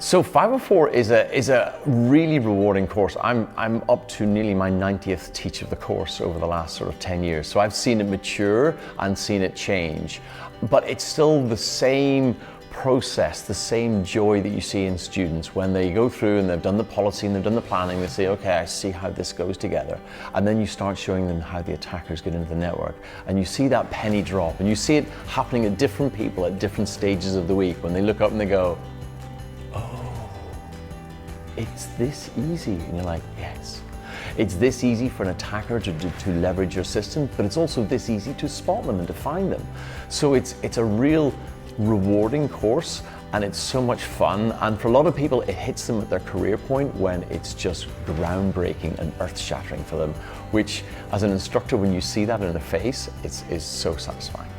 So 504 is a really rewarding course. I'm up to nearly my 90th teach of the course over the last sort of 10 years. So I've seen it mature and seen it change, but it's still the same process, the same joy that you see in students when they go through and they've done the policy and they've done the planning. They say, okay, I see how this goes together. And then you start showing them how the attackers get into the network. And you see that penny drop, and you see it happening at different people at different stages of the week when they look up and they go, oh, it's this easy. And you're like, yes. It's this easy for an attacker to leverage your system, but it's also this easy to spot them and to find them. So it's a real rewarding course, and it's so much fun. And for a lot of people, it hits them at their career point when it's just groundbreaking and earth-shattering for them, which as an instructor, when you see that in their face, is so satisfying.